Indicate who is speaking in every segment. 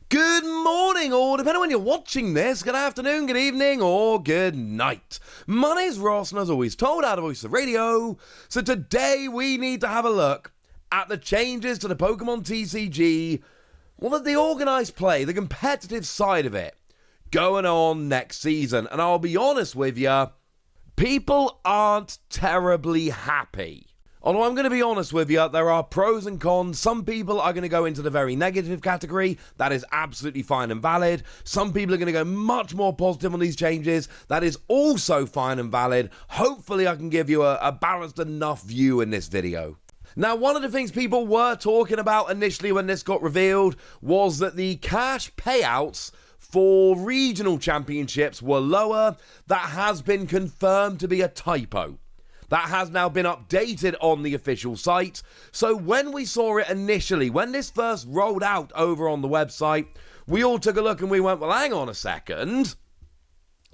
Speaker 1: Good morning, or depending on when you're watching this, good afternoon, good evening, or good night. My name's Ross, and as always told, out of Voice of Radio. So today we need to have a look at the changes to the Pokémon TCG, well, the organised play, the competitive side of it, going on next season. And I'll be honest with you, people aren't terribly happy. Although I'm going to be honest with you, there are pros and cons. Some people are going to go into the very negative category. That is absolutely fine and valid. Some people are going to go much more positive on these changes. That is also fine and valid. Hopefully I can give you a balanced enough view in this video. Now, one of the things people were talking about initially when this got revealed was that the cash payouts for regional championships were lower. That has been confirmed to be a typo. That has now been updated on the official site. So when we saw it initially, when this first rolled out over on the website, we all took a look and we went, well, hang on a second.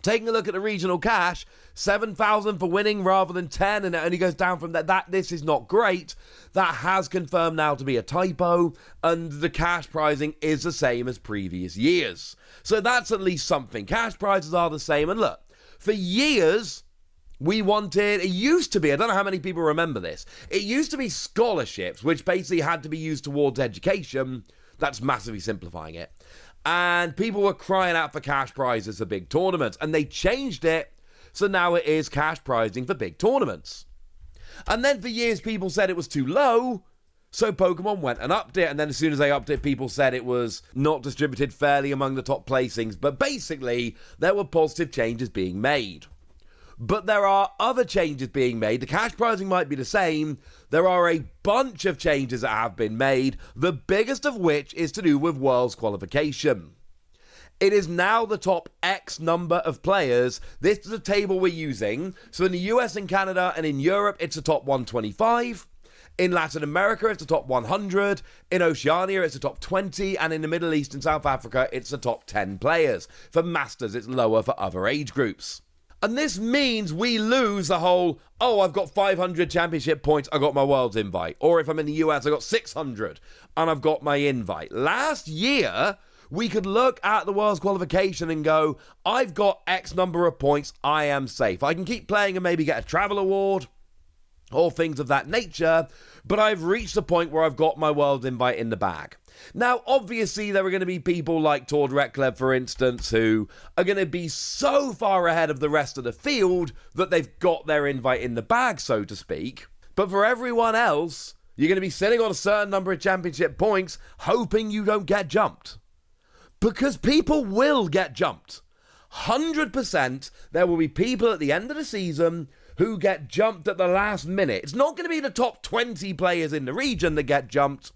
Speaker 1: Taking a look at the regional cash, 7,000 for winning rather than 10, and it only goes down from that. This is not great. That has confirmed now to be a typo, and the cash pricing is the same as previous years. So that's at least something. Cash prizes are the same, and look, for years, it used to be, I don't know how many people remember this, it used to be scholarships, which basically had to be used towards education. That's massively simplifying it. And people were crying out for cash prizes for big tournaments, and they changed it, so now it is cash prizing for big tournaments. And then for years, people said it was too low, so Pokemon went and upped it, and then as soon as they upped it, people said it was not distributed fairly among the top placings, but basically, there were positive changes being made. But there are other changes being made. The cash pricing might be the same. There are a bunch of changes that have been made, the biggest of which is to do with Worlds qualification. It is now the top X number of players. This is the table we're using. So in the US and Canada and in Europe, it's the top 125. In Latin America, it's the top 100. In Oceania, it's the top 20. And in the Middle East and South Africa, it's the top 10 players. For Masters, it's lower for other age groups. And this means we lose the whole, oh, I've got 500 championship points, I got my Worlds invite. Or if I'm in the US, I got 600 and I've got my invite. Last year, we could look at the Worlds qualification and go, I've got X number of points, I am safe. I can keep playing and maybe get a travel award or things of that nature, but I've reached the point where I've got my Worlds invite in the bag. Now, obviously, there are going to be people like Tord Reklev, for instance, who are going to be so far ahead of the rest of the field that they've got their invite in the bag, so to speak. But for everyone else, you're going to be sitting on a certain number of championship points, hoping you don't get jumped. Because people will get jumped. 100% there will be people at the end of the season who get jumped at the last minute. It's not going to be the top 20 players in the region that get jumped,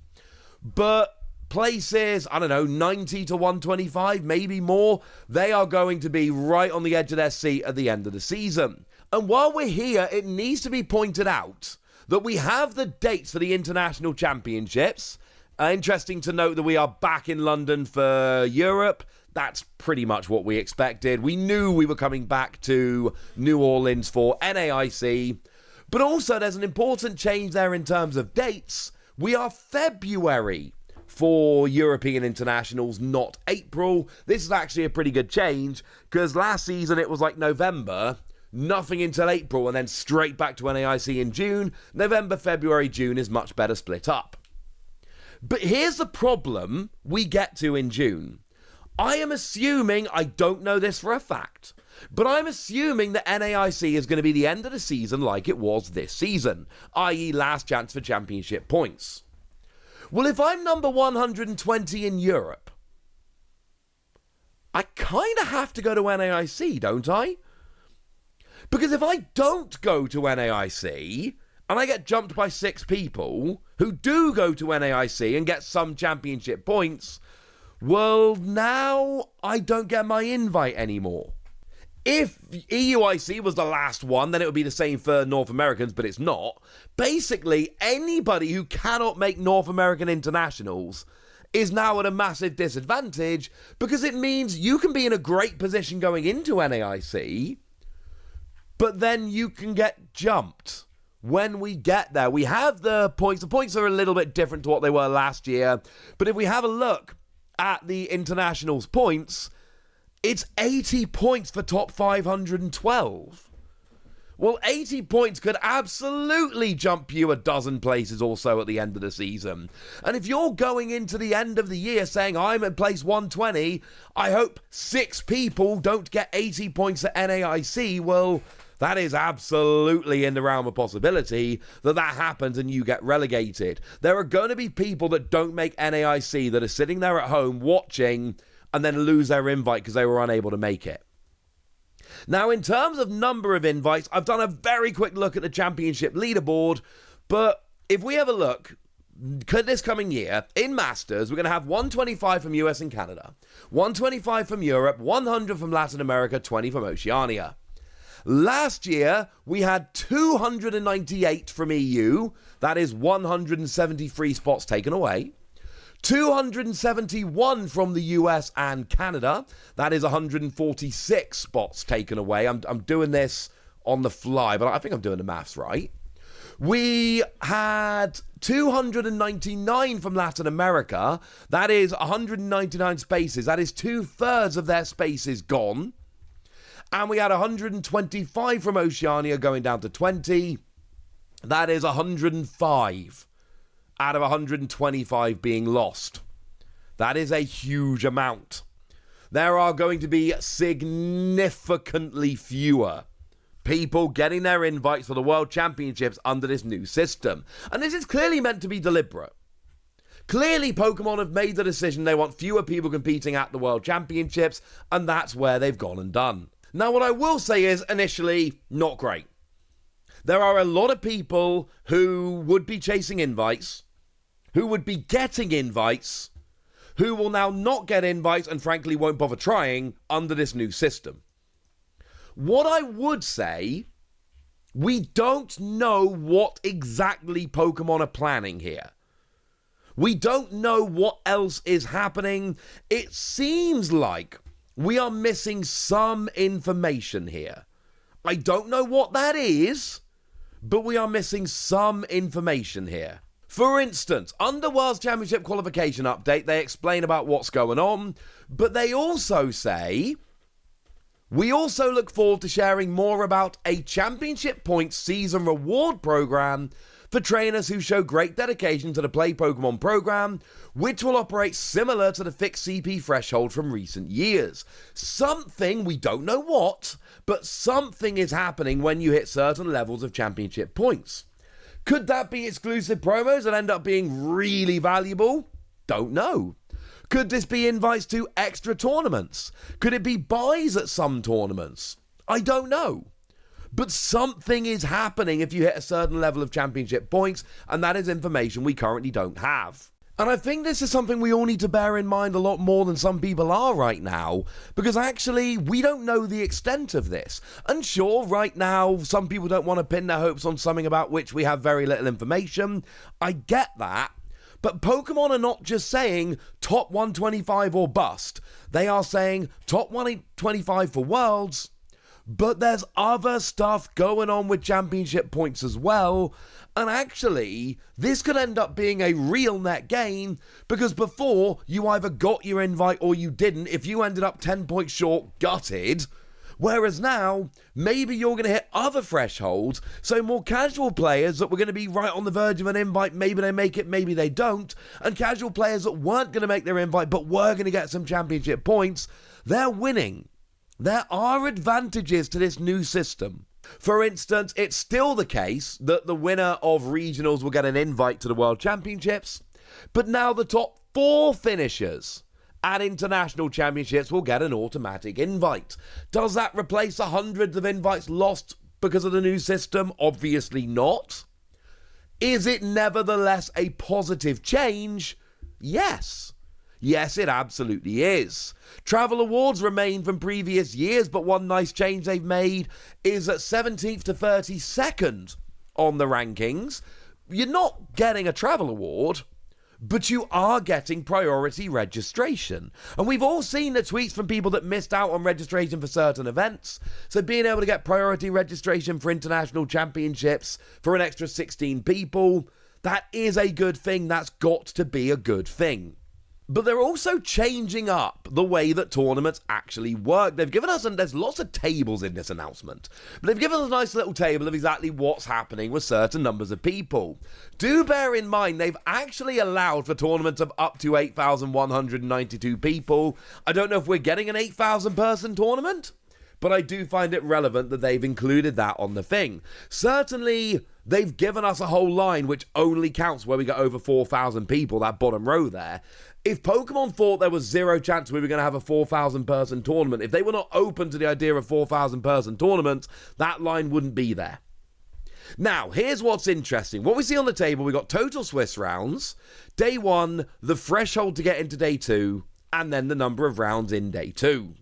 Speaker 1: but places, 90 to 125, maybe more, they are going to be right on the edge of their seat at the end of the season. And while we're here, it needs to be pointed out that we have the dates for the international championships. Interesting to note that we are back in London for Europe. That's pretty much what we expected. We knew we were coming back to New Orleans for NAIC. But also there's an important change there in terms of dates. We are February for European internationals, not April. This is actually a pretty good change because last season it was like November, nothing until April, and then straight back to NAIC in June. November, February, June is much better split up. But here's the problem we get to in June. I am assuming, I don't know this for a fact, but I'm assuming that NAIC is going to be the end of the season like it was this season, i.e. last chance for championship points. Well, if I'm number 120 in Europe, I kind of have to go to NAIC, don't I? Because if I don't go to NAIC, and I get jumped by 6 people who do go to NAIC and get some championship points, well, now I don't get my invite anymore. If EUIC was the last one, then it would be the same for North Americans, but it's not. Basically, anybody who cannot make North American internationals is now at a massive disadvantage because it means you can be in a great position going into NAIC, but then you can get jumped when we get there. We have the points. The points are a little bit different to what they were last year, but if we have a look at the internationals points, it's 80 points for top 512. Well, 80 points could absolutely jump you a dozen places or so at the end of the season. And if you're going into the end of the year saying, I'm in place 120, I hope 6 people don't get 80 points at NAIC, well, that is absolutely in the realm of possibility that happens and you get relegated. There are going to be people that don't make NAIC that are sitting there at home watching and then lose their invite because they were unable to make it. Now, in terms of number of invites, I've done a very quick look at the championship leaderboard, but if we have a look, this coming year, in Masters, we're going to have 125 from US and Canada, 125 from Europe, 100 from Latin America, 20 from Oceania. Last year, we had 298 from EU, that is 173 spots taken away. 271 from the US and Canada. That is 146 spots taken away. I'm doing this on the fly, but I think I'm doing the maths right. We had 299 from Latin America. That is 199 spaces. That is 2/3 of their spaces gone. And we had 125 from Oceania going down to 20. That is 105. Out of 125 being lost. That is a huge amount. There are going to be significantly fewer people getting their invites for the World Championships under this new system. And this is clearly meant to be deliberate. Clearly, Pokemon have made the decision they want fewer people competing at the World Championships, and that's where they've gone and done. Now, what I will say is, initially, not great. There are a lot of people who would be chasing invites, who would be getting invites, who will now not get invites and frankly won't bother trying under this new system. What I would say, we don't know what exactly Pokemon are planning here. We don't know what else is happening. It seems like we are missing some information here. I don't know what that is, but we are missing some information here. For instance, under World Championship qualification update, they explain about what's going on, but they also say, we also look forward to sharing more about a championship points season reward program for trainers who show great dedication to the Play Pokemon program, which will operate similar to the fixed CP threshold from recent years. Something, we don't know what, but something is happening when you hit certain levels of championship points. Could that be exclusive promos that end up being really valuable? Don't know. Could this be invites to extra tournaments? Could it be buys at some tournaments? I don't know. But something is happening if you hit a certain level of championship points, and that is information we currently don't have. And I think this is something we all need to bear in mind a lot more than some people are right now, because actually we don't know the extent of this. And sure, right now, some people don't want to pin their hopes on something about which we have very little information. I get that. But Pokemon are not just saying top 125 or bust. They are saying top 125 for Worlds, but there's other stuff going on with championship points as well. And actually, this could end up being a real net gain, because before, you either got your invite or you didn't. If you ended up 10 points short, gutted. Whereas now, maybe you're going to hit other thresholds, so more casual players that were going to be right on the verge of an invite, maybe they make it, maybe they don't, and casual players that weren't going to make their invite but were going to get some championship points, they're winning. There are advantages to this new system. For instance, it's still the case that the winner of regionals will get an invite to the World Championships, but now the top 4 finishers at international championships will get an automatic invite. Does that replace the hundreds of invites lost because of the new system? Obviously not. Is it nevertheless a positive change? Yes. Yes, it absolutely is. Travel awards remain from previous years, but one nice change they've made is at 17th to 32nd on the rankings. You're not getting a travel award, but you are getting priority registration. And we've all seen the tweets from people that missed out on registration for certain events. So being able to get priority registration for international championships for an extra 16 people, that is a good thing. That's got to be a good thing. But they're also changing up the way that tournaments actually work. They've given us, and there's lots of tables in this announcement, but they've given us a nice little table of exactly what's happening with certain numbers of people. Do bear in mind, they've actually allowed for tournaments of up to 8,192 people. I don't know if we're getting an 8,000 person tournament, but I do find it relevant that they've included that on the thing. Certainly, they've given us a whole line which only counts where we get over 4,000 people, that bottom row there. If Pokemon thought there was zero chance we were going to have a 4,000 person tournament, if they were not open to the idea of 4,000 person tournaments, that line wouldn't be there. Now, here's what's interesting. What we see on the table, we got total Swiss rounds, day 1, the threshold to get into day 2, and then the number of rounds in day 2.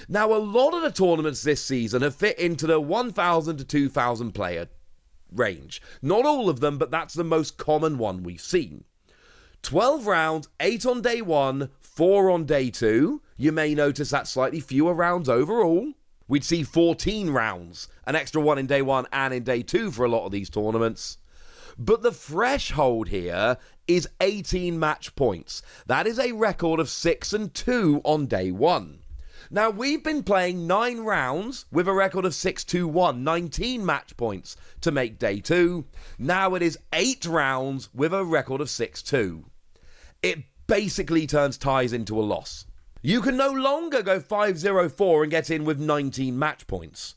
Speaker 1: Now, a lot of the tournaments this season have fit into the 1,000 to 2,000 player range. Not all of them, but that's the most common one we've seen. 12 rounds, 8 on day 1, 4 on day 2. You may notice that's slightly fewer rounds overall. We'd see 14 rounds, an extra one in day 1 and in day 2 for a lot of these tournaments. But the threshold here is 18 match points. That is a record of 6-2 on day 1. Now, we've been playing 9 rounds with a record of 6-2-1, 19 match points to make day 2. Now it is 8 rounds with a record of 6-2. It basically turns ties into a loss. You can no longer go 5-0-4 and get in with 19 match points,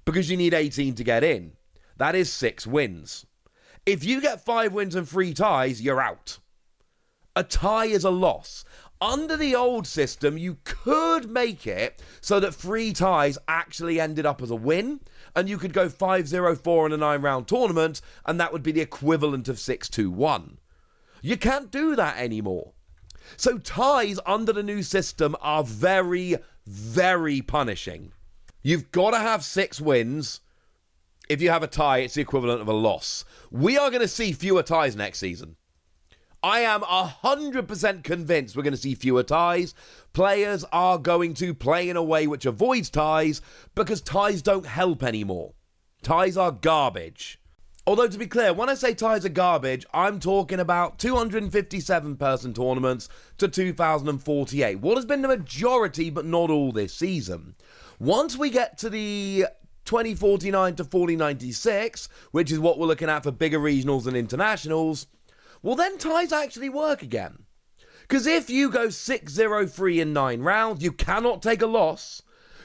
Speaker 1: because you need 18 to get in. That is 6 wins. If you get 5 wins and 3 ties, you're out. A tie is a loss. Under the old system, you could make it so that 3 ties actually ended up as a win, and you could go 5-0-4 in a 9-round tournament, and that would be the equivalent of 6-2-1. You can't do that anymore. So ties under the new system are very, very punishing. You've got to have 6 wins. If you have a tie, it's the equivalent of a loss. We are going to see fewer ties next season. I am 100% convinced we're going to see fewer ties. Players are going to play in a way which avoids ties, because ties don't help anymore. Ties are garbage. Although, to be clear, when I say ties are garbage, I'm talking about 257-person tournaments to 2,048. What has been the majority, but not all this season. Once we get to the 2049 to 4096, which is what we're looking at for bigger regionals and internationals, well, then ties actually work again. Because if you go 6-0-3 in 9 rounds, you cannot take a loss.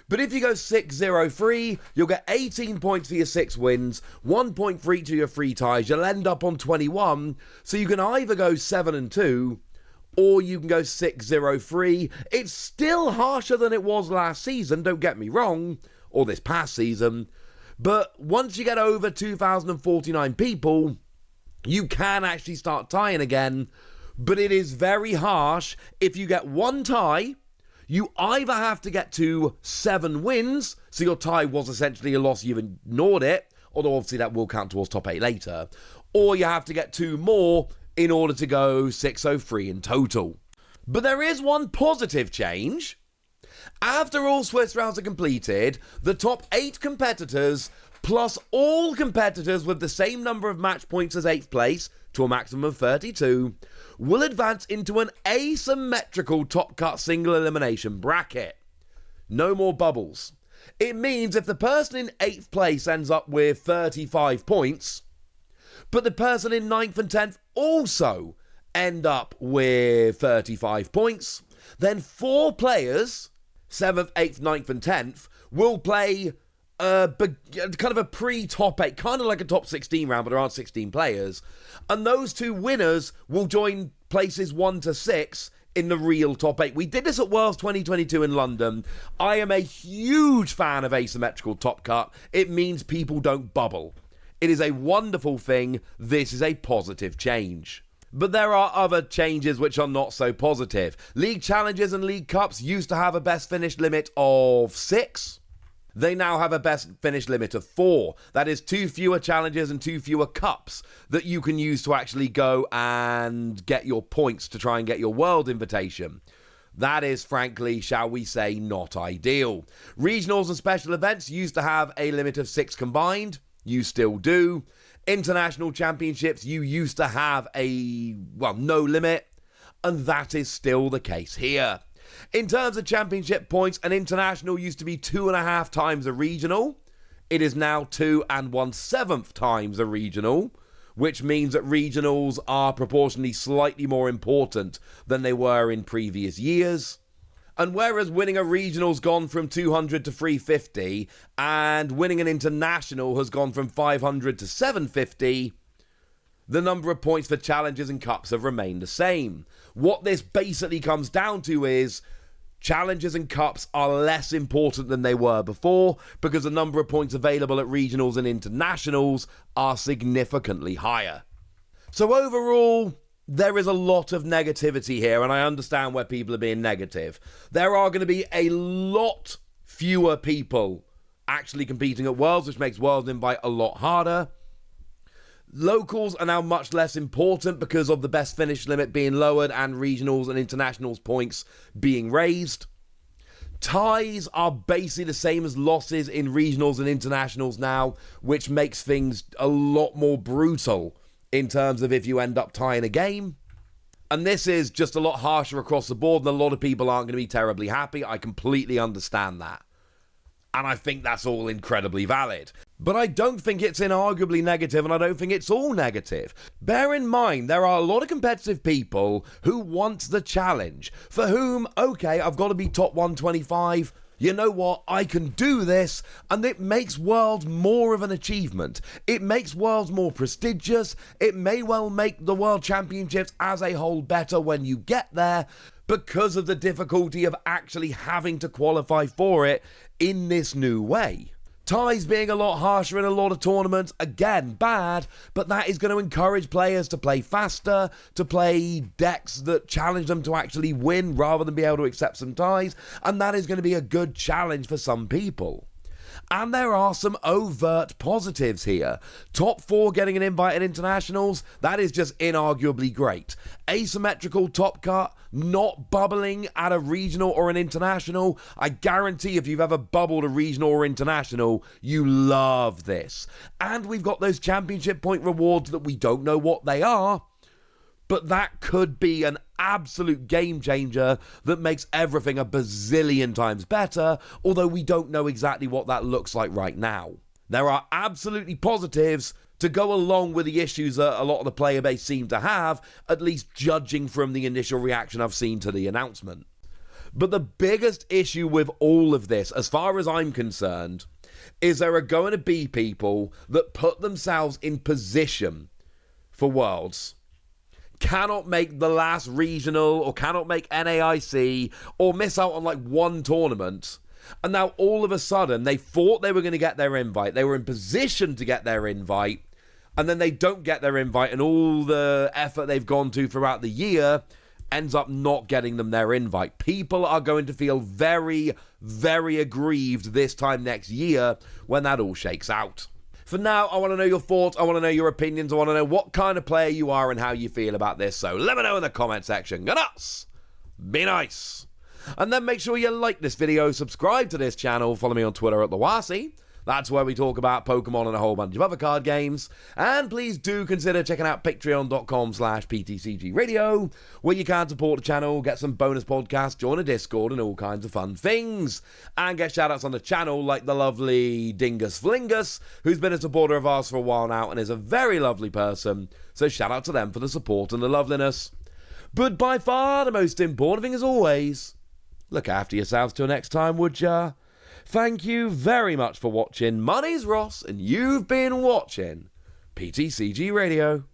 Speaker 1: But if you go 6-0-3, you'll get 18 points for your 6 wins, 1 point for each of your 3 ties. You'll end up on 21. So you can either go 7-2, or you can go 6-0-3. It's still harsher than it was last season, don't get me wrong, or this past season. But once you get over 2,049 people, you can actually start tying again. But it is very harsh. If you get 1 tie, you either have to get to 7 wins, so your tie was essentially a loss, you've ignored it, although obviously that will count towards top 8 later, or you have to get 2 more in order to go 6-0-3 in total. But there is one positive change. After all Swiss rounds are completed, the top 8 competitors, plus all competitors with the same number of match points as 8th place, to a maximum of 32, will advance into an asymmetrical top cut single elimination bracket. No more bubbles. It means if the person in 8th place ends up with 35 points, but the person in 9th and 10th also end up with 35 points, then 4 players, 7th, 8th, 9th and 10th, will play kind of a pre-top 8, kind of like a top 16 round, but there aren't 16 players. And those 2 winners will join places 1 to 6 in the real top 8. We did this at Worlds 2022 in London. I am a huge fan of asymmetrical top cut. It means people don't bubble. It is a wonderful thing. This is a positive change. But there are other changes which are not so positive. League Challenges and League Cups used to have a best finish limit of 6. They now have a best finish limit of 4. That is 2 fewer challenges and 2 fewer cups that you can use to actually go and get your points to try and get your world invitation. That is, frankly, shall we say, not ideal. Regionals and special events used to have a limit of 6 combined. You still do. International championships, you used to have no limit. and that is still the case here. In terms of championship points, an international used to be 2.5 times a regional. It is now 2 1/7 times a regional, which means that regionals are proportionally slightly more important than they were in previous years. And whereas winning a regional's gone from 200 to 350, and winning an international has gone from 500 to 750, the number of points for challenges and cups have remained the same. What this basically comes down to is challenges and cups are less important than they were before because the number of points available at regionals and internationals are significantly higher. So overall, there is a lot of negativity here, and I understand where people are being negative. There are going to be a lot fewer people actually competing at Worlds, which makes Worlds Invite a lot harder. Locals are now much less important because of the best finish limit being lowered and regionals and internationals points being raised. Ties are basically the same as losses in regionals and internationals now, which makes things a lot more brutal in terms of if you end up tying a game. And this is just a lot harsher across the board, and a lot of people aren't going to be terribly happy. I completely understand that. And I think that's all incredibly valid. But I don't think it's inarguably negative, and I don't think it's all negative. Bear in mind, there are a lot of competitive people who want the challenge, for whom, okay, I've got to be top 125. You know what? I can do this, and it makes Worlds more of an achievement. It makes Worlds more prestigious. It may well make the World Championships as a whole better when you get there because of the difficulty of actually having to qualify for it in this new way. Ties being a lot harsher in a lot of tournaments, again, bad, but that is going to encourage players to play faster, to play decks that challenge them to actually win rather than be able to accept some ties, and that is going to be a good challenge for some people. And there are some overt positives here. Top 4 getting an invite at internationals, that is just inarguably great. Asymmetrical top cut, not bubbling at a regional or an international. I guarantee if you've ever bubbled a regional or international, you love this. And we've got those championship point rewards that we don't know what they are, but that could be an absolute game changer that makes everything a bazillion times better, although we don't know exactly what that looks like right now. There are absolutely positives to go along with the issues that a lot of the player base seem to have, at least judging from the initial reaction I've seen to the announcement. But the biggest issue with all of this, as far as I'm concerned, is there are going to be people that put themselves in position for Worlds, cannot make the last regional or cannot make NAIC or miss out on like one tournament, and now all of a sudden they thought they were going to get their invite, they were in position to get their invite, and then they don't get their invite, and all the effort they've gone to throughout the year ends up not getting them their invite. People are going to feel very, very aggrieved this time next year when that all shakes out. For now, I want to know your thoughts, I want to know your opinions, I want to know what kind of player you are and how you feel about this, so let me know in the comment section. Go nuts! Be nice! And then make sure you like this video, subscribe to this channel, follow me on Twitter at @TheWasi. That's where we talk about Pokemon and a whole bunch of other card games. And please do consider checking out patreon.com/PTCGradio, where you can support the channel, get some bonus podcasts, join a Discord, and all kinds of fun things. And get shoutouts on the channel like the lovely Dingus Flingus, who's been a supporter of ours for a while now and is a very lovely person. So shout out to them for the support and the loveliness. But by far the most important thing as always, look after yourselves till next time, would ya? Thank you very much for watching. My name's Ross, and you've been watching PTCG Radio.